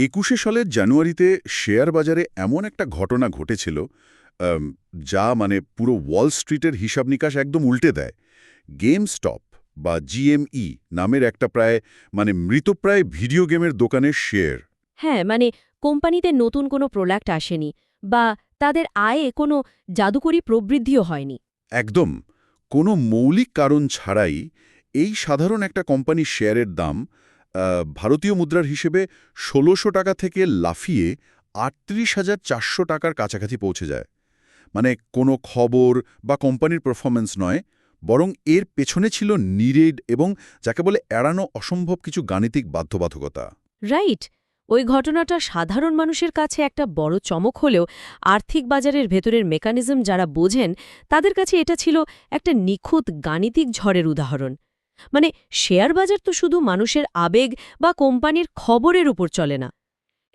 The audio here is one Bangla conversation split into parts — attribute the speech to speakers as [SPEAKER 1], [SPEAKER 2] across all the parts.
[SPEAKER 1] ২১ সালের জানুয়ারিতে শেয়ার বাজারে এমন একটা ঘটনা ঘটেছিল আম, যা মানে পুরো ওয়াল স্ট্রিটের হিসাব নিকাশ একদম উল্টে দেয়। গেমস্টপ বা জিএমই নামের একটা মৃতপ্রায় ভিডিও গেমের দোকানের শেয়ার।
[SPEAKER 2] হ্যাঁ, কোম্পানিতে নতুন কোনো প্রোডাক্ট আসেনি বা তাদের আয়ে কোনো জাদুকরী প্রবৃদ্ধিও হয়নি।
[SPEAKER 1] একদম কোনো মৌলিক কারণ ছাড়াই এই সাধারণ একটা কোম্পানির শেয়ারের দাম ভারতীয় মুদ্রার হিসেবে ১৬০০ টাকা থেকে লাফিয়ে ৩৮,৪০০ টাকার কাছাকাছি পৌঁছে যায়। কোনো খবর বা কোম্পানির পারফরম্যান্স নয়, বরং এর পেছনে ছিল নিরেড এবং যাকে বলে এড়ানো অসম্ভব কিছু গাণিতিক বাধ্যবাধকতা।
[SPEAKER 2] রাইট। ওই ঘটনাটা সাধারণ মানুষের কাছে একটা বড় চমক হলেও আর্থিক বাজারের ভেতরের মেকানিজম যারা বোঝেন তাদের কাছে এটা ছিল একটা নিখুঁত গাণিতিক ঝড়ের উদাহরণ। শেয়ার বাজার তো শুধু মানুষের আবেগ বা কোম্পানির খবরের উপর চলে না,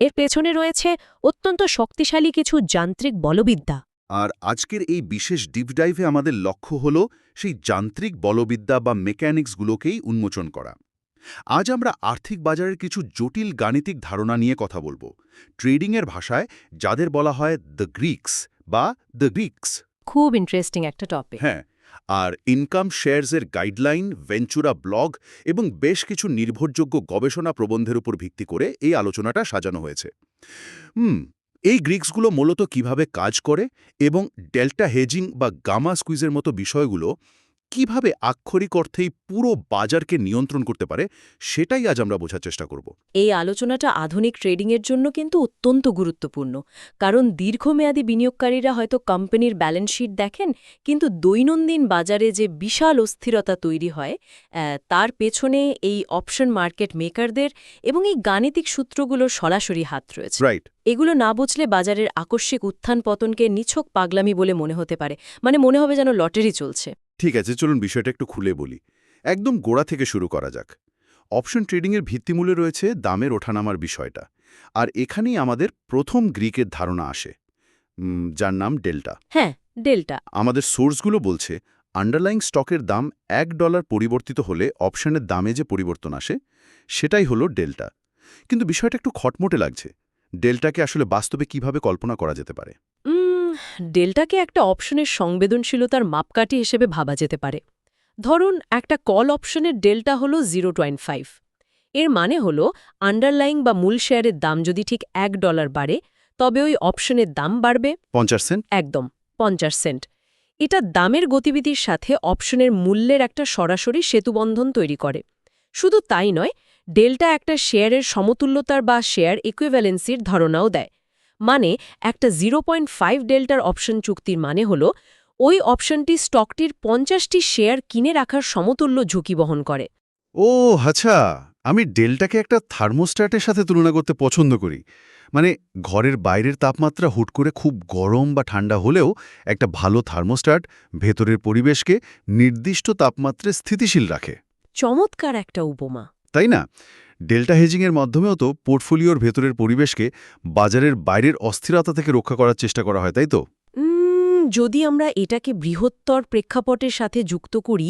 [SPEAKER 2] এর পেছনে রয়েছে অত্যন্ত শক্তিশালী কিছু যান্ত্রিক বলবিদ্যা।
[SPEAKER 1] আর আজকের এই বিশেষ ডিপ ডাইভে আমাদের লক্ষ্য হল সেই যান্ত্রিক বলবিদ্যা বা মেকানিক্সগুলোকেই উন্মোচন করা। আজ আমরা আর্থিক বাজারের কিছু জটিল গাণিতিক ধারণা নিয়ে কথা বলবো, ট্রেডিংয়ের ভাষায় যাদের বলা হয় দ্য গ্রিকস বা দ্য গ্রিকস।
[SPEAKER 2] খুব ইন্টারেস্টিং একটা টপিক।
[SPEAKER 1] হ্যাঁ, আর ইনকাম শেয়ারসের গাইডলাইন, ভেঞ্চুরা ব্লগ এবং বেশ কিছু নির্ভরযোগ্য গবেষণা প্রবন্ধের উপর ভিত্তি করে এই আলোচনাটা সাজানো হয়েছে। এই গ্রিক্সগুলো মূলত কিভাবে কাজ করে এবং ডেল্টা হেজিং বা গামা স্কুইজের মতো বিষয়গুলো কিভাবে আক্ষরিক অর্থেই পুরো বাজারকে নিয়ন্ত্রণ করতে পারে, সেটাই আজ আমরা বোঝার চেষ্টা করব।
[SPEAKER 2] এই আলোচনাটা আধুনিক ট্রেডিংয়ের জন্য কিন্তু অত্যন্ত গুরুত্বপূর্ণ, কারণ দীর্ঘমেয়াদী বিনিয়োগকারীরা হয়তো কোম্পানির ব্যালেন্স শিট দেখেন, কিন্তু দৈনন্দিন বাজারে যে বিশাল অস্থিরতা তৈরি হয় তার পেছনে এই অপশন মার্কেট মেকারদের এবং এই গাণিতিক সূত্রগুলোর সরাসরি হাত রয়েছে।
[SPEAKER 1] রাইট।
[SPEAKER 2] এগুলো না বুঝলে বাজারের আকস্মিক উত্থান পতনকে নিছক পাগলামি বলে মনে হতে পারে, মনে হবে যেন লটারি চলছে।
[SPEAKER 1] ঠিক আছে, চলুন বিষয়টা একটু খুলে বলি। একদম গোড়া থেকে শুরু করা যাক। অপশন ট্রেডিংয়ের ভিত্তিমূলে রয়েছে দামের ওঠানামার বিষয়টা, আর এখানেই আমাদের প্রথম গ্রিকের ধারণা আসে, যার নাম ডেল্টা।
[SPEAKER 2] হ্যাঁ, ডেল্টা।
[SPEAKER 1] আমাদের সোর্সগুলো বলছে আন্ডারলাইং স্টকের দাম $1 পরিবর্তিত হলে অপশনের দামে যে পরিবর্তন আসে সেটাই হলো ডেল্টা। কিন্তু বিষয়টা একটু খটমটে লাগছে। ডেল্টাকে আসলে বাস্তবে কিভাবে কল্পনা করা যেতে পারে?
[SPEAKER 2] ডেল্টাকে একটা অপশনের সংবেদনশীলতার মাপকাঠি হিসেবে ভাবা যেতে পারে। ধরুন, একটা কল অপশনের ডেল্টা হল 0.5। এর মানে হল আন্ডারলাইং বা মূল শেয়ারের দাম যদি ঠিক $1 বাড়ে, তবে ওই অপশনের দাম বাড়বে
[SPEAKER 1] 50 সেন্ট।
[SPEAKER 2] একদম 50 সেন্ট। এটা দামের গতিবিধির সাথে অপশনের মূল্যের একটা সরাসরি সেতুবন্ধন তৈরি করে। শুধু তাই নয়, ডেল্টা একটা শেয়ারের সমতুল্যতার বা শেয়ার ইকুইভ্যালেন্সির ধারণাও দেয়। একটা 0.5 ডেল্টার অপশন চুক্তির মানে হল ওই অপশনটি স্টকটির 50টি শেয়ার কিনে রাখার সমতুল্য ঝুঁকি বহন করে।
[SPEAKER 1] ও আচ্ছা, আমি ডেল্টাকে একটা থার্মোস্ট্যাটের সাথে তুলনা করতে পছন্দ করি। ঘরের বাইরের তাপমাত্রা হুট করে খুব গরম বা ঠান্ডা হলেও একটা ভালো থার্মোস্ট্যাট ভেতরের পরিবেশকে নির্দিষ্ট তাপমাত্রায় স্থিতিশীল রাখে।
[SPEAKER 2] চমৎকার একটা উপমা,
[SPEAKER 1] তাই না? ডেল্টা হেজিংয়ের মাধ্যমেও তো পোর্টফোলিওর ভেতরের পরিবেশকে বাজারের বাইরের অস্থিরতা থেকে রক্ষা করার চেষ্টা করা হয়, তাই তো?
[SPEAKER 2] যদি আমরা এটাকে বৃহত্তর প্রেক্ষাপটের সাথে যুক্ত করি,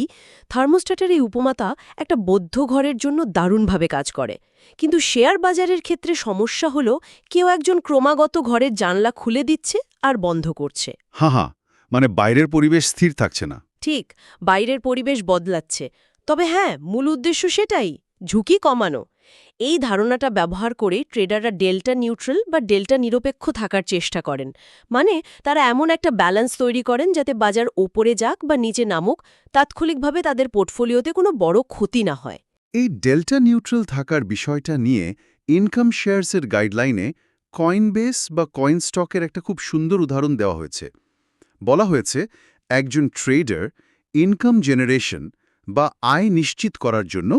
[SPEAKER 2] থার্মোস্ট্যাটের এই উপমাটা একটা বদ্ধ ঘরের জন্য দারুণভাবে কাজ করে। কিন্তু শেয়ার বাজারের ক্ষেত্রে সমস্যা হলো কেউ একজন ক্রমাগত ঘরের জানলা খুলে দিচ্ছে আর বন্ধ করছে।
[SPEAKER 1] হ্যাঁ, বাইরের পরিবেশ স্থির থাকছে না।
[SPEAKER 2] ঠিক, বাইরের পরিবেশ বদলাচ্ছে। তবে হ্যাঁ, মূল উদ্দেশ্য সেটাই, ঝুঁকি কমানো। এই ধারণাটা ব্যবহার করে ট্রেডাররা ডেল্টা নিউট্রাল বা ডেল্টা নিরপেক্ষ থাকার চেষ্টা করেন। তারা এমন একটা ব্যালেন্স তৈরি করেন যাতে বাজার ওপরে যাক বা নিচে নামুক, তাৎক্ষণিকভাবে তাদের পোর্টফোলিওতে কোনো বড় ক্ষতি না হয়।
[SPEAKER 1] এই ডেল্টা নিউট্রাল থাকার বিষয়টা নিয়ে ইনকাম শেয়ারসের গাইডলাইনে কয়েনবেস বা কয়েন স্টকের একটা খুব সুন্দর উদাহরণ দেওয়া হয়েছে। বলা হয়েছে একজন ট্রেডার ইনকাম জেনারেশন বা আয় নিশ্চিত করার জন্য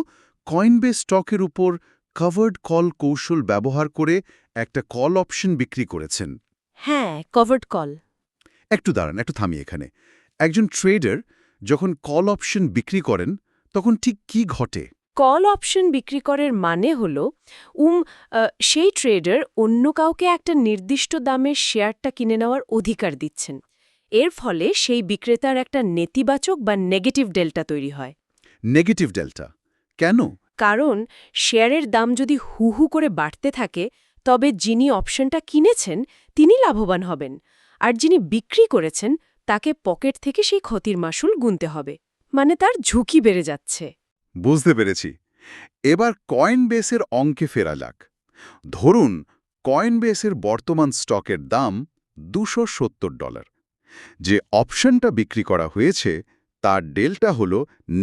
[SPEAKER 1] কয়েনবেস স্টকের উপর কভার্ড কল কৌশল ব্যবহার করে একটা কল অপশন বিক্রি করেছেন।
[SPEAKER 2] হ্যাঁ, কভার্ড কল।
[SPEAKER 1] একটু দাঁড়ান, একটু থামি এখানে। একজন ট্রেডার যখন কল অপশন বিক্রি করেন তখন ঠিক কি ঘটে?
[SPEAKER 2] কল অপশন বিক্রি করার মানে হল সেই ট্রেডার অন্য কাউকে একটা নির্দিষ্ট দামের শেয়ারটা কিনে নেওয়ার অধিকার দিচ্ছেন। এর ফলে সেই বিক্রেতার একটা নেতিবাচক বা নেগেটিভ ডেল্টা তৈরি হয়।
[SPEAKER 1] নেগেটিভ ডেল্টা কেন?
[SPEAKER 2] কারণ শেয়ারের দাম যদি হু হু করে বাড়তে থাকে, তবে যিনি অপশনটা কিনেছেন তিনি লাভবান হবেন, আর যিনি বিক্রি করেছেন তাকে পকেট থেকে সেই ক্ষতির মাসুল গুনতে হবে। মানে তার ঝুঁকি বেড়ে যাচ্ছে।
[SPEAKER 1] বুঝতে পেরেছি। এবার কয়েনবেসের অঙ্কে ফেরা যাক। ধরুন কয়েনবেসের বর্তমান স্টকের দাম $270। যে অপশনটা বিক্রি করা হয়েছে তার ডেল্টা হল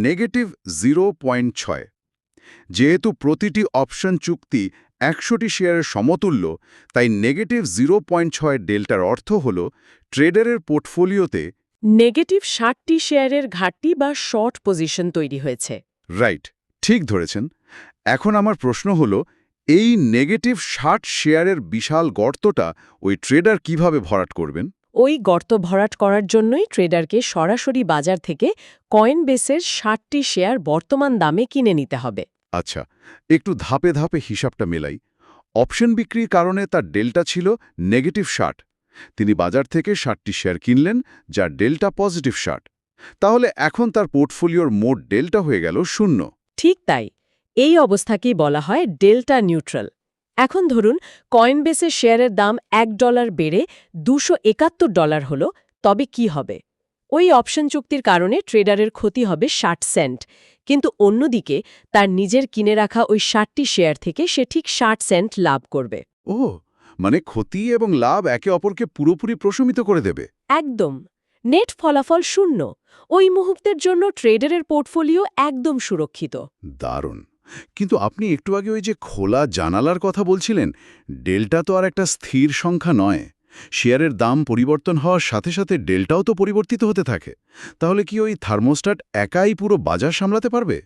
[SPEAKER 1] -0.6। যেহেতু প্রতিটি অপশন চুক্তি 100টি শেয়ারের সমতুল্য, তাই -0.6 ডেল্টার অর্থ হল ট্রেডারের পোর্টফোলিওতে
[SPEAKER 2] নেগেটিভ 60টি শেয়ারের ঘাটতি বা শর্ট পজিশন তৈরি হয়েছে।
[SPEAKER 1] রাইট, ঠিক ধরেছেন। এখন আমার প্রশ্ন হল, এই নেগেটিভ 60 শেয়ারের বিশাল গর্তটা ওই ট্রেডার কিভাবে ভরাট করবেন?
[SPEAKER 2] ওই গর্ত ভরাট করার জন্যই ট্রেডারকে সরাসরি বাজার থেকে কয়েনবেসের 60টি শেয়ার বর্তমান দামে কিনে নিতে হবে।
[SPEAKER 1] আচ্ছা, একটু ধাপে ধাপে হিসাবটা মেলাই। অপশন বিক্রির কারণে তার ডেল্টা ছিল -60। তিনি বাজার থেকে 60টি শেয়ার কিনলেন, যার ডেল্টা +60। তাহলে এখন তার পোর্টফোলিওর মোট ডেল্টা হয়ে গেল 0।
[SPEAKER 2] ঠিক তাই, এই অবস্থাকেই বলা হয় ডেল্টা নিউট্রাল। এখন ধরুন কয়েনবেসের শেয়ারের দাম $1 বেড়ে $271 হলো, তবে কি হবে? ওই অপশন চুক্তির কারণে ট্রেডারের ক্ষতি হবে 60 সেন্ট, কিন্তু অন্যদিকে তার নিজের কিনে রাখা ওই 60টি শেয়ার থেকে সে ঠিক 60 সেন্ট লাভ করবে।
[SPEAKER 1] ও, মানে ক্ষতি এবং লাভ একে অপরকে পুরোপুরি প্রশমিত করে দেবে।
[SPEAKER 2] একদম। নেট ফলাফল 0। ওই মুহূর্তের জন্য ট্রেডারের পোর্টফোলিও একদম সুরক্ষিত।
[SPEAKER 1] দারুণ। কিন্তু আপনি একটু আগে ওই যে খোলা জানালার কথা বলছিলেন, ডেল্টা তো আর একটা স্থির সংখ্যা নয়। শেয়ারের দাম পরিবর্তন হওয়ার সাথে সাথে ডেল্টাও তো পরিবর্তিত হতে থাকে। তাহলে কি ওই থার্মোস্ট্যাট একাই পুরো বাজার সামলাতে পারবে?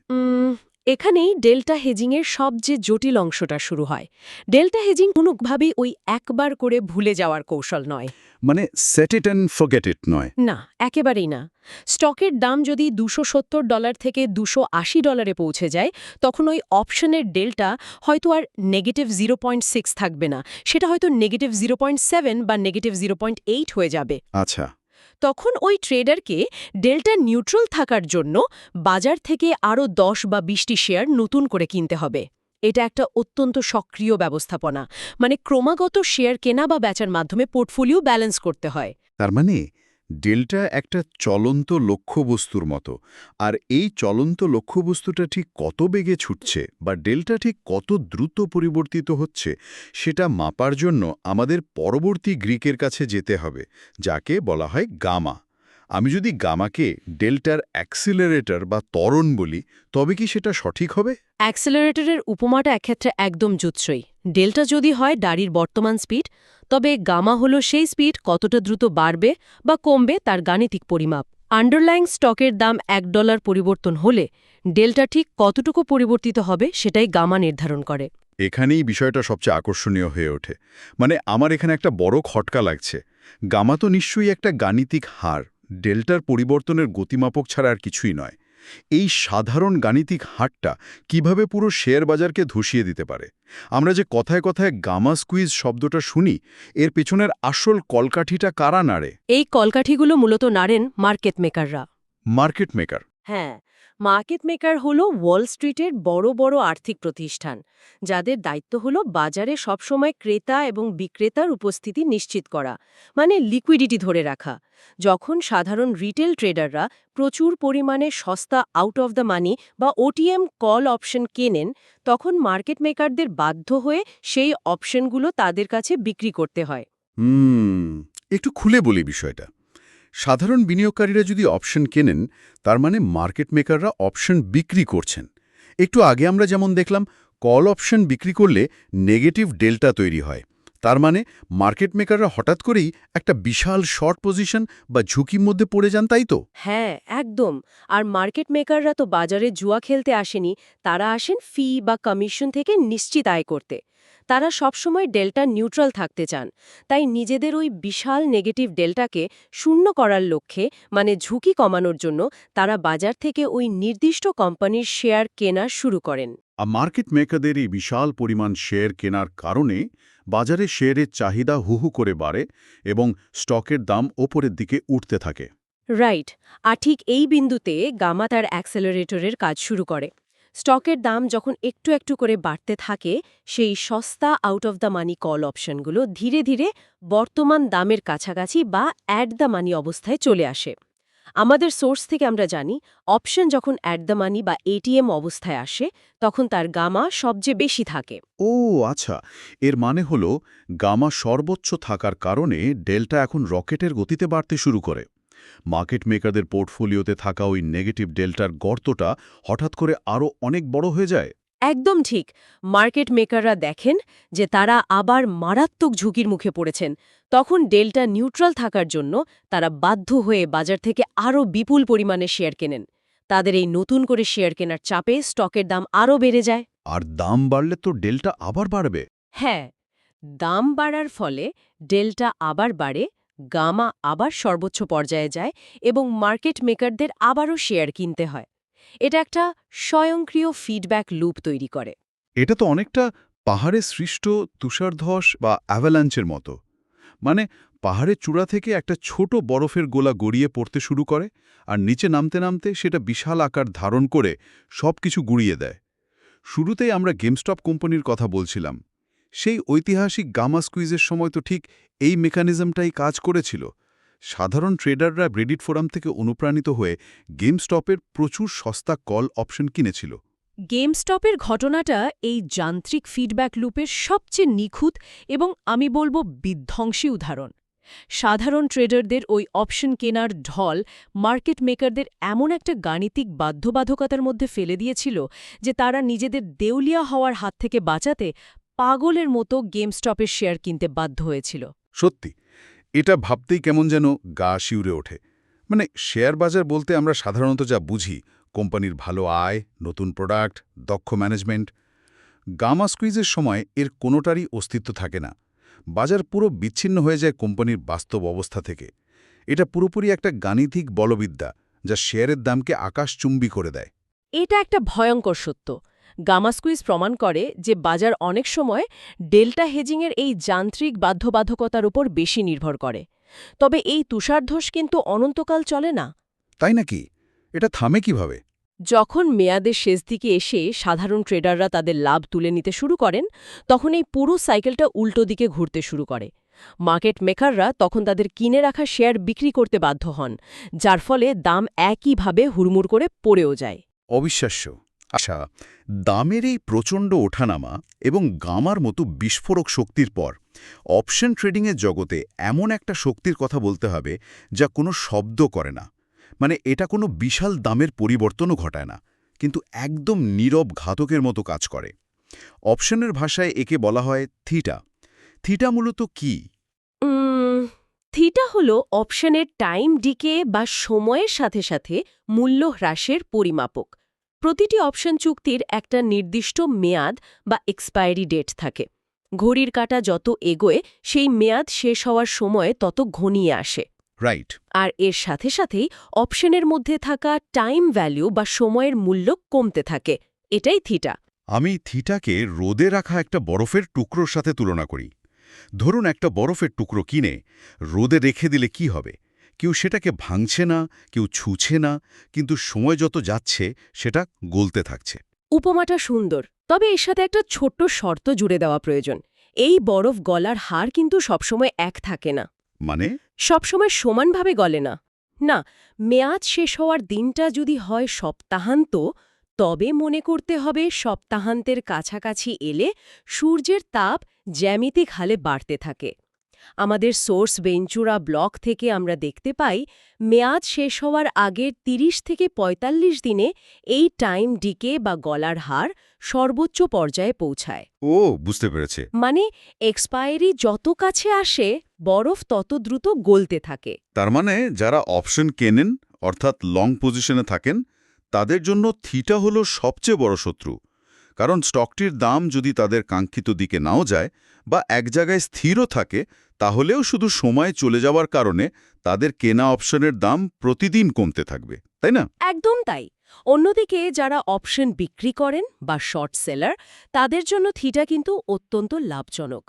[SPEAKER 2] এখানেই ডেল্টা হেজিংয়ের সবচেয়ে জটিল অংশটা শুরু হয়। ডেল্টা হেজিং কোনোভাবেই ওই একবার করে ভুলে যাওয়ার কৌশল নয়।
[SPEAKER 1] মানে set it and forget it নয়।
[SPEAKER 2] না, একেবারেই না। স্টকের দাম যদি $270 থেকে $280 পৌঁছে যায়, তখন ওই অপশনের ডেল্টা হয়তো আর -0.6 থাকবে না, সেটা হয়তো -0.7 বা -0.8 হয়ে যাবে।
[SPEAKER 1] আচ্ছা।
[SPEAKER 2] তখন ওই ট্রেডারকে ডেল্টা নিউট্রাল থাকার জন্য বাজার থেকে আরও 10 বা 20টি শেয়ার নতুন করে কিনতে হবে। এটা একটা অত্যন্ত সক্রিয় ব্যবস্থাপনা, মানে ক্রমাগত শেয়ার কেনা বা বেচার মাধ্যমে পোর্টফোলিও ব্যালেন্স করতে হয়।
[SPEAKER 1] তার মানে ডেল্টা একটা চলন্ত লক্ষ্যবস্তুর মতো। আর এই চলন্ত লক্ষ্যবস্তুটা ঠিক কত বেগে ছুটছে বা ডেল্টা ঠিক কত দ্রুত পরিবর্তিত হচ্ছে, সেটা মাপার জন্য আমাদের পরবর্তী গ্রিকের কাছে যেতে হবে, যাকে বলা হয় গামা। আমি যদি গামাকে ডেল্টার অ্যাক্সিলারেটর বা ত্বরণ বলি, তবে কি সেটা সঠিক হবে?
[SPEAKER 2] অ্যাক্সেলারেটরের উপমাটা এক্ষেত্রে একদম জুৎসই। ডেল্টা যদি হয় গাড়ির বর্তমান স্পিড, তবে গামা হলো সেই স্পিড কতটা দ্রুত বাড়বে বা কমবে তার গাণিতিক পরিমাপ। আন্ডারলাইং স্টকের দাম $1 পরিবর্তন হলে ডেল্টা ঠিক কতটুকু পরিবর্তিত হবে সেটাই গামা নির্ধারণ করে।
[SPEAKER 1] এখানেই বিষয়টা সবচেয়ে আকর্ষণীয় হয়ে ওঠে। মানে আমার এখানে একটা বড় খটকা লাগছে। গামা তো নিশ্চয়ই একটা গাণিতিক হার, ডেল্টার পরিবর্তনের গতিমাপক ছাড়া আর কিছুই নয়। এই সাধারণ গাণিতিক হারটা কিভাবে পুরো শেয়ার বাজারকে ধসিয়ে দিতে পারে? আমরা যে কথায় কথায় গামা স্কুইজ শব্দটা শুনি, এর পেছনের আসল কলকাঠিটা কারা নাড়ে?
[SPEAKER 2] এই কলকাঠিগুলো মূলত নাড়েন মার্কেট মেকাররা।
[SPEAKER 1] Market maker.
[SPEAKER 2] হ্যাঁ, মার্কেট মেকার হলো ওয়াল স্ট্রিটের বড় বড় আর্থিক প্রতিষ্ঠান, যাদের দায়িত্ব হলো বাজারে সবসময় ক্রেতা এবং বিক্রেতার উপস্থিতি নিশ্চিত করা, মানে লিকুইডিটি ধরে রাখা। যখন সাধারণ রিটেল ট্রেডাররা প্রচুর পরিমাণে সস্তা আউট অফ দ্য মানি বা ওটিএম কল অপশন কেনেন, তখন মার্কেট মেকারদের বাধ্য হয়ে সেই অপশনগুলো তাদের কাছে বিক্রি করতে হয়।
[SPEAKER 1] একটু খুলে বলি বিষয়টা। সাধারণ বিনিয়োগকারীরা যদি অপশন কেনেন, তার মানে মার্কেট মেকাররা অপশন বিক্রি করছেন। একটু আগে আমরা যেমন দেখলাম, কল অপশন বিক্রি করলে নেগেটিভ ডেল্টা তৈরি হয়। তার মানে মার্কেট মেকাররা হঠাৎ করেই একটা বিশাল শর্ট পজিশন বা ঝুঁকির মধ্যে পড়ে যান, তাই তো?
[SPEAKER 2] হ্যাঁ, একদম। আর মার্কেট মেকাররা তো বাজারে জুয়া খেলতে আসেনি, তারা আসেন ফি বা কমিশন থেকে নিশ্চিত আয় করতে। তারা সবসময় ডেল্টা নিউট্রাল থাকতে চান, তাই নিজেদের ওই বিশাল নেগেটিভ ডেল্টাকে শূন্য করার লক্ষ্যে, মানে ঝুঁকি কমানোর জন্য, তারা বাজার থেকে ওই নির্দিষ্ট কোম্পানির শেয়ার কেনা শুরু করেন।
[SPEAKER 1] আর মার্কেট মেকারদের এই বিশাল পরিমাণ শেয়ার কেনার কারণে বাজারে শেয়ারের চাহিদা হুহু করে বাড়ে এবং স্টকের দাম ওপরের দিকে উঠতে থাকে।
[SPEAKER 2] রাইট। আর ঠিক এই বিন্দুতে গামা তার অ্যাক্সেলারেটরের কাজ শুরু করে। স্টকের দাম যখন একটু একটু করে বাড়তে থাকে সেই সস্তা out of the money call অপশনগুলো ধীরে ধীরে বর্তমান দামের কাছাকাছি বা অ্যাট দ্য মানি অবস্থায় চলে আসে। আমাদের সোর্স থেকে আমরা জানি অপশন যখন অ্যাট দ্য মানি বা এটিএম অবস্থায় আসে তখন তার গামা সবচেয়ে বেশি থাকে।
[SPEAKER 1] ও আচ্ছা, এর মানে হলো গামা সর্বোচ্চ থাকার কারণে ডেল্টা এখন রকেটের গতিতে বাড়তে শুরু করে। মার্কেট মেকারদের পোর্টফোলিওতে থাকা ওই নেগেটিভ ডেল্টার গর্তটা হঠাৎ করে আরও অনেক বড় হয়ে যায়।
[SPEAKER 2] একদম ঠিক। মার্কেট মেকাররা দেখেন যে তারা আবার মারাত্মক ঝুঁকির মুখে পড়েছেন। তখন ডেল্টা নিউট্রাল থাকার জন্য তারা বাধ্য হয়ে বাজার থেকে আরও বিপুল পরিমাণে শেয়ার কেনেন। তাদের এই নতুন করে শেয়ার কেনার চাপে স্টকের দাম আরও বেড়ে যায়।
[SPEAKER 1] আর দাম বাড়লে তো ডেল্টা আবার বাড়বে।
[SPEAKER 2] হ্যাঁ, দাম বাড়ার ফলে ডেল্টা আবার বাড়ে, গামা আবার সর্বোচ্চ পর্যায়ে যায় এবং মার্কেট মেকারদের আবারও শেয়ার কিনতে হয়। এটা একটা স্বয়ংক্রিয় ফিডব্যাক লুপ তৈরি করে।
[SPEAKER 1] এটা তো অনেকটা পাহাড়ে সৃষ্ট তুষারধস বা অ্যাভালাঞ্চের মতো। মানে পাহাড়ের চূড়া থেকে একটা ছোট বরফের গোলা গড়িয়ে পড়তে শুরু করে, আর নিচে নামতে নামতে সেটা বিশাল আকার ধারণ করে সব কিছু গুঁড়িয়ে দেয়। শুরুতেই আমরা গেমস্টপ কোম্পানির কথা বলছিলাম। সেই ঐতিহাসিক গামা স্কুইজের সময় তো ঠিক এই মেকানিজমটাই কাজ করেছিল। সাধারণ ট্রেডাররা রেডিট ফোরাম থেকে অনুপ্রাণিত হয়ে গেমস্টপের প্রচুর সস্তা কল অপশন কিনেছিল।
[SPEAKER 2] গেমস্টপের ঘটনাটা এই যান্ত্রিক ফিডব্যাক লুপের সবচেয়ে নিখুঁত এবং আমি বলবো বিধ্বংসী উদাহরণ। সাধারণ ট্রেডারদের ওই অপশন কেনার ঢল মার্কেট মেকারদের এমন একটা গাণিতিক বাধ্যবাধকতার মধ্যে ফেলে দিয়েছিল যে তারা নিজেদের দেউলিয়া হওয়ার হাত থেকে বাঁচাতে পাগলের মতো গেমস্টপের শেয়ার কিনতে বাধ্য হয়েছিল।
[SPEAKER 1] সত্যি, এটা ভাবতেই কেমন যেন গা শিউরে ওঠে। মানে শেয়ার বাজার বলতে আমরা সাধারণত যা বুঝি, কোম্পানির ভালো আয়, নতুন প্রোডাক্ট, দক্ষ ম্যানেজমেন্ট। গামা স্কুইজের সময় এর কোনোটারই অস্তিত্ব থাকে না। বাজার পুরো বিচ্ছিন্ন হয়ে যায় কোম্পানির বাস্তব অবস্থা থেকে। এটা পুরোপুরি একটা গাণিতিক বলবিদ্যা, যা শেয়ারের দামকে আকাশচুম্বী করে দেয়।
[SPEAKER 2] এটা একটা ভয়ঙ্কর সত্য। গামা স্কুইজ প্রমাণ করে যে বাজার অনেক সময় ডেল্টা হেজিংয়ের এই যান্ত্রিক বাধ্যবাধকতার উপর বেশি নির্ভর করে। তবে এই তুষারধস কিন্তু অনন্তকাল চলে না।
[SPEAKER 1] তাই নাকি? এটা থামে কিভাবে?
[SPEAKER 2] যখন মেয়াদের শেষ দিকে এসে সাধারণ ট্রেডাররা তাদের লাভ তুলে নিতে শুরু করেন, তখন এই পুরো সাইকেলটা উল্টো দিকে ঘুরতে শুরু করে। মার্কেট মেকাররা তখন তাদের কিনে রাখা শেয়ার বিক্রি করতে বাধ্য হন, যার ফলে দাম একইভাবে হুড়মুড় করে পড়েও যায়।
[SPEAKER 1] অবিশ্বাস্য। আচ্ছা, দামের এই প্রচণ্ড ওঠানামা এবং গামার মতো বিস্ফোরক শক্তির পর অপশন ট্রেডিংয়ের জগতে এমন একটা শক্তির কথা বলতে হবে যা কোনো শব্দ করে না। মানে এটা কোনো বিশাল দামের পরিবর্তনও ঘটায় না, কিন্তু একদম নীরব ঘাতকের মতো কাজ করে। অপশনের ভাষায় একে বলা হয় থিটা। থিটা মূলত কি?
[SPEAKER 2] থিটা হল অপশনের টাইম ডিকে বা সময়ের সাথে সাথে মূল্য হ্রাসের পরিমাপক। প্রতিটি অপশন চুক্তির একটা নির্দিষ্ট মেয়াদ বা এক্সপায়ারি ডেট থাকে। ঘড়ির কাঁটা যত এগোয় সেই মেয়াদ শেষ হওয়ার সময় তত ঘনিয়ে আসে।
[SPEAKER 1] রাইট।
[SPEAKER 2] আর এর সাথে সাথেই অপশনের মধ্যে থাকা টাইম ভ্যালু বা সময়ের মূল্য কমতে থাকে। এটাই থিটা।
[SPEAKER 1] আমি থিটাকে রোদে রাখা একটা বরফের টুকরোর সাথে তুলনা করি। ধরুন একটা বরফের টুকরো কিনে রোদে রেখে দিলে কি হবে? কেউ সেটাকে ভাঙছে না, কেউ ছুঁছে না, কিন্তু সময় যত যাচ্ছে সেটা গলতে থাকছে।
[SPEAKER 2] উপমাটা সুন্দর, তবে এর সাথে একটা ছোট্ট শর্ত জুড়ে দেওয়া প্রয়োজন। এই বরফ গলার হার কিন্তু সবসময় এক থাকে না।
[SPEAKER 1] মানে?
[SPEAKER 2] সবসময় সমানভাবে গলে না। না, মেয়াদ শেষ হওয়ার দিনটা যদি হয় সপ্তাহান্ত, তবে মনে করতে হবে সপ্তাহান্তের কাছাকাছি এলে সূর্যের তাপ জ্যামিতিক হালে বাড়তে থাকে। আমাদের সোর্স ভেঞ্চুরা ব্লক থেকে আমরা দেখতে পাই মেয়াদ শেষ হওয়ার আগের ৩০ থেকে ৪৫ দিনে এই টাইম ডিকে বা গলার হার সর্বোচ্চ পর্যায়ে পৌঁছায়।
[SPEAKER 1] ও, বুঝতে পেরেছে।
[SPEAKER 2] মানে এক্সপায়ারি যত কাছে আসে বরফ তত দ্রুত গলতে থাকে।
[SPEAKER 1] তার মানে যারা অপশন কেনেন, অর্থাৎ লং পজিশনে থাকেন, তাদের জন্য থিটা হলো সবচেয়ে বড় শত্রু। কারণ স্টকটির দাম যদি তাদের কাঙ্ক্ষিত দিকে নাও যায় বা এক জায়গায় স্থিরও থাকে, তাহলেও শুধু সময় চলে যাওয়ার কারণে তাদের কেনা অপশনের দাম প্রতিদিন কমতে থাকবে, তাই না?
[SPEAKER 2] একদম তাই। অন্যদিকে যারা অপশন বিক্রি করেন বা শর্ট সেলার, তাদের জন্য থিটা কিন্তু অত্যন্ত লাভজনক।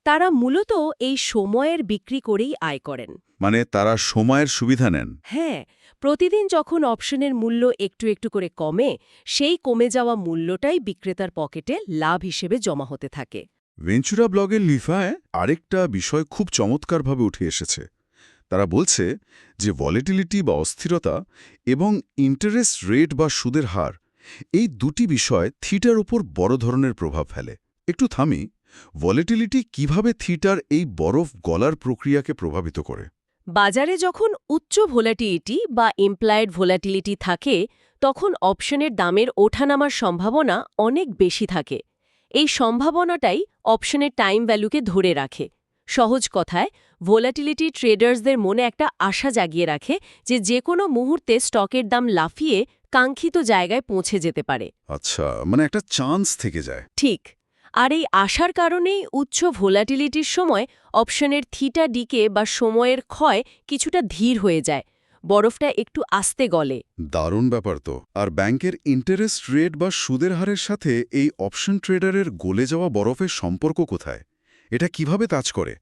[SPEAKER 2] তারা মূলত এই সময়ের বিক্রি করেই আয় করেন।
[SPEAKER 1] মানে তারা সময়ের সুবিধা নেন।
[SPEAKER 2] হ্যাঁ, প্রতিদিন যখন অপশনের মূল্য একটু একটু করে কমে, সেই কমে যাওয়া মূল্যটাই বিক্রেতার পকেটে লাভ হিসেবে জমা হতে থাকে।
[SPEAKER 1] ভেঞ্চুরা ব্লগের লিফায় আরেকটা বিষয় খুব চমৎকারভাবে উঠে এসেছে। তারা বলছে যে ভলিটিলিটি বা অস্থিরতা এবং ইন্টারেস্ট রেট বা সুদের হার, এই দুটি বিষয় থিটার উপর বড় ধরনের প্রভাব ফেলে। একটু থামি, ভলিটিলিটি কিভাবে থিটার এই বরফ গলার প্রক্রিয়াকে প্রভাবিত করে?
[SPEAKER 2] বাজারে যখন উচ্চ ভোলাটিলিটি বা ইমপ্লয়েড ভোলাটিলিটি থাকে, তখন অপশনের দামের ওঠানামার সম্ভাবনা অনেক বেশি থাকে। এই সম্ভাবনাটাই অপশনের টাইম ভ্যালুকে ধরে রাখে। সহজ কথায়, ভোলাটিলিটি ট্রেডার্সদের মনে একটা আশা জাগিয়ে রাখে যে কোনো মুহূর্তে স্টকের দাম লাফিয়ে কাঙ্ক্ষিত জায়গায় পৌঁছে যেতে পারে।
[SPEAKER 1] আচ্ছা, মানে একটা চান্স থেকে যায়।
[SPEAKER 2] ঠিক। আর এই আশার কারণেই উচ্চ ভোলাটিলিটির সময় অপশনের থিটা ডিকে বা সময়ের ক্ষয় কিছুটা ধীর হয়ে যায়, বরফটা একটু আস্তে গলে।
[SPEAKER 1] দারুণ ব্যাপার তো। আর ব্যাংকের ইন্টারেস্ট রেট বা সুদের হারের সাথে এই অপশন ট্রেডারের গলে যাওয়া বরফের সম্পর্ক কোথায়? এটা কিভাবে কাজ করে?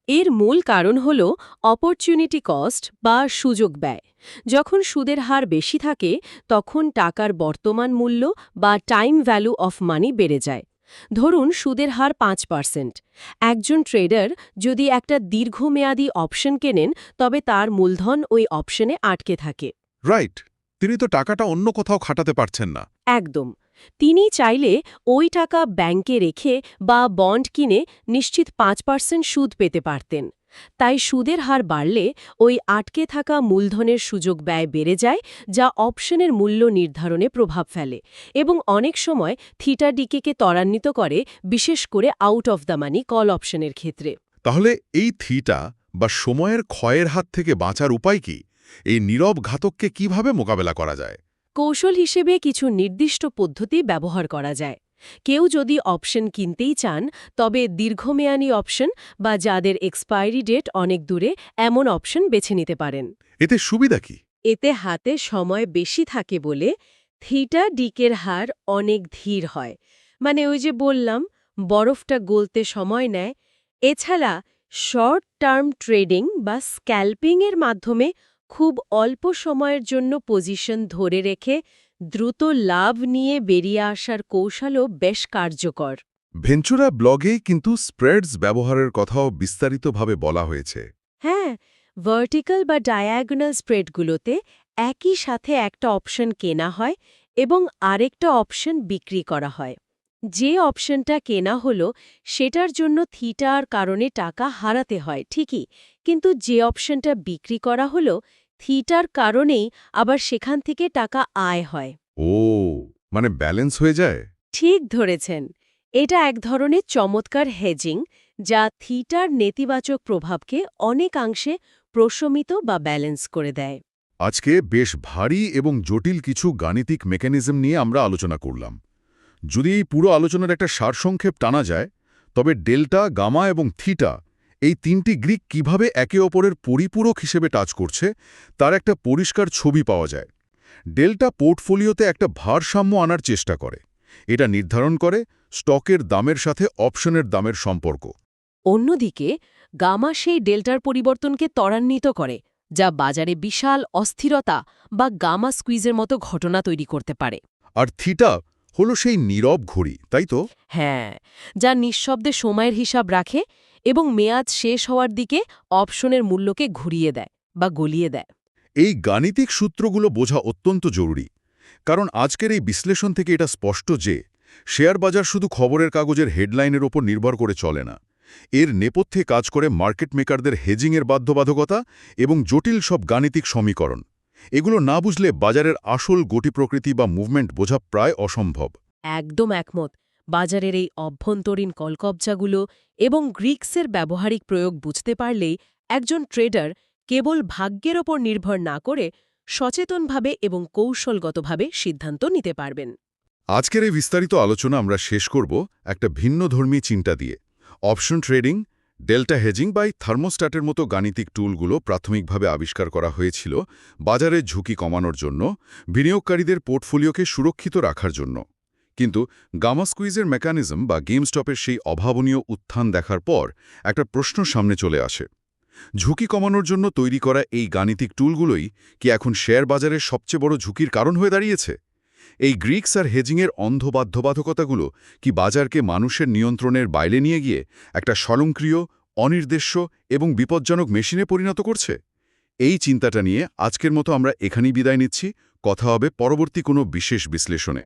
[SPEAKER 2] এর মূল কারণ হল অপরচুনিটি কস্ট বা সুযোগ ব্যয়। যখন সুদের হার বেশি থাকে, তখন টাকার বর্তমান মূল্য বা টাইম ভ্যালু অফ মানি বেড়ে যায়। ধরুন সুদের হার 5%। একজন ট্রেডার যদি একটা দীর্ঘমেয়াদী অপশন কেনেন, তবে তার মূলধন ওই অপশনে আটকে থাকে।
[SPEAKER 1] রাইট, তিনি তো টাকাটা অন্য কোথাও খাটাতে পারছেন না।
[SPEAKER 2] একদম। তিনি চাইলে ওই টাকা ব্যাংকে রেখে বা বন্ড কিনে নিশ্চিত 5% সুদ পেতে পারতেন। তাই সুদের হার বাড়লে ওই আটকে থাকা মূলধনের সুযোগ ব্যয় বেড়ে যায়, যা অপশনের মূল্য নির্ধারণে প্রভাব ফেলে এবং অনেক সময় থিটা ডিকেকে ত্বরান্বিত করে, বিশেষ করে out of the money call অপশনের ক্ষেত্রে।
[SPEAKER 1] তাহলে এই থিটা বা সময়ের ক্ষয়ের হাত থেকে বাঁচার উপায় কি? এই নীরব ঘাতককে কিভাবে মোকাবেলা করা যায়?
[SPEAKER 2] কৌশল হিসেবে কিছু নির্দিষ্ট পদ্ধতি ব্যবহার করা যায়। কেউ যদি অপশন কিনতেই চান, তবে দীর্ঘমেয়াদী অপশন বা যাদের এক্সপায়ারি ডেট অনেক দূরে, এমন অপশন বেছে নিতে পারেন।
[SPEAKER 1] এতে সুবিধা কি?
[SPEAKER 2] এতে হাতে সময় বেশি থাকে বলে থিটা ডিকের হার অনেক ধীর হয়। মানে ওই যে বললাম, বরফটা গলতে সময় নেয়। এছাড়া শর্ট টার্ম ট্রেডিং বা স্ক্যাল্পিংয়ের মাধ্যমে খুব অল্প সময়ের জন্য পজিশন ধরে রেখে দ্রুত লাভ নিয়ে বেরিয়ে আসার কৌশলও বেশ কার্যকর।
[SPEAKER 1] ভেঞ্চুরা ব্লগে কিন্তু স্প্রেডস ব্যবহারের কথাও বিস্তারিতভাবে বলা হয়েছে।
[SPEAKER 2] হ্যাঁ, ভার্টিক্যাল বা ডায়াগোনাল স্প্রেডগুলোতে একই সাথে একটা অপশন কেনা হয় এবং আরেকটা অপশন বিক্রি করা হয়। যে অপশনটা কেনা হলো, সেটার জন্য থিটার কারণে টাকা হারাতে হয় ঠিকই, কিন্তু যে অপশনটা বিক্রি করা হলো, থিটার কারণেই আবার সেখান থেকে টাকা আয় হয়।
[SPEAKER 1] ও, মানে ব্যালেন্স হয়ে যায়।
[SPEAKER 2] ঠিক ধরেছেন। এটা এক ধরনের চমৎকার হেজিং, যা থিটার নেতিবাচক প্রভাবকে অনেকাংশে প্রশমিত বা ব্যালেন্স করে দেয়।
[SPEAKER 1] আজকে বেশ ভারী এবং জটিল কিছু গাণিতিক মেকানিজম নিয়ে আমরা আলোচনা করলাম। যদি এই পুরো আলোচনার একটা সারসংক্ষেপ টানা যায়, তবে ডেল্টা, গামা এবং থিটা, এই তিনটি গ্রিক কিভাবে একে অপরের পরিপূরক হিসেবে টাচ করছে, তার একটা পরিষ্কার ছবি পাওয়া যায়। ডেল্টা পোর্টফোলিওতে একটা ভারসাম্য আনার চেষ্টা করে। এটা নির্ধারণ করে স্টকের দামের সাথে অপশনের দামের সম্পর্ক।
[SPEAKER 2] অন্যদিকে গামা সেই ডেল্টার পরিবর্তনকে ত্বরান্বিত করে, যা বাজারে বিশাল অস্থিরতা বা গামা স্কুইজের মতো ঘটনা তৈরি করতে পারে।
[SPEAKER 1] আর থিটা হলো সেই নীরব ঘড়ি, তাই তো?
[SPEAKER 2] হ্যাঁ, যা নিঃশব্দে সময়ের হিসাব রাখে এবং মেয়াদ শেষ হওয়ার দিকে অপশনের মূল্যকে ঘুরিয়ে দেয় বা গলিয়ে দেয়।
[SPEAKER 1] এই গাণিতিক সূত্রগুলো বোঝা অত্যন্ত জরুরি, কারণ আজকের এই বিশ্লেষণ থেকে এটা স্পষ্ট যে শেয়ার বাজার শুধু খবরের কাগজের হেডলাইনের ওপর নির্ভর করে চলে না। এর নেপথ্যে কাজ করে মার্কেট মেকারদের হেজিংয়ের বাধ্যবাধকতা এবং জটিল সব গাণিতিক সমীকরণ। এগুলো না বুঝলে বাজারের আসল গতি প্রকৃতি বা মুভমেন্ট বোঝা প্রায় অসম্ভব।
[SPEAKER 2] একদম একমত। বাজারের এই অভ্যন্তরীণ কলকবজাগুলো এবং গ্রিক্সের ব্যবহারিক প্রয়োগ বুঝতে পারলেই একজন ট্রেডার কেবল ভাগ্যের ওপর নির্ভর না করে সচেতনভাবে এবং কৌশলগতভাবে সিদ্ধান্ত নিতে পারবেন।
[SPEAKER 1] আজকের এই বিস্তারিত আলোচনা আমরা শেষ করব একটা ভিন্নধর্মী চিন্তা দিয়ে। অপশন ট্রেডিং, ডেল্টা হেজিং বা থার্মোস্ট্যাটের মতো গাণিতিক টুলগুলো প্রাথমিকভাবে আবিষ্কার করা হয়েছিল বাজারের ঝুঁকি কমানোর জন্য, বিনিয়োগকারীদের পোর্টফোলিওকে সুরক্ষিত রাখার জন্য। কিন্তু গামা স্কুইজের মেকানিজম বা গেমস্টপের সেই অভাবনীয় উত্থান দেখার পর একটা প্রশ্ন সামনে চলে আসে। ঝুঁকি কমানোর জন্য তৈরি করা এই গাণিতিক টুলগুলোই কি এখন শেয়ার বাজারের সবচেয়ে বড় ঝুঁকির কারণ হয়ে দাঁড়িয়েছে? এই গ্রিক্স আর হেজিংয়ের অন্ধ বাধ্যবাধকতাগুলো কি বাজারকে মানুষের নিয়ন্ত্রণের বাইরে নিয়ে গিয়ে একটা স্বয়ংক্রিয়, অনির্দেশ্য এবং বিপজ্জনক মেশিনে পরিণত করছে? এই চিন্তাটা নিয়ে আজকের মতো আমরা এখানেই বিদায় নিচ্ছি। কথা হবে পরবর্তী কোনো বিশেষ বিশ্লেষণে।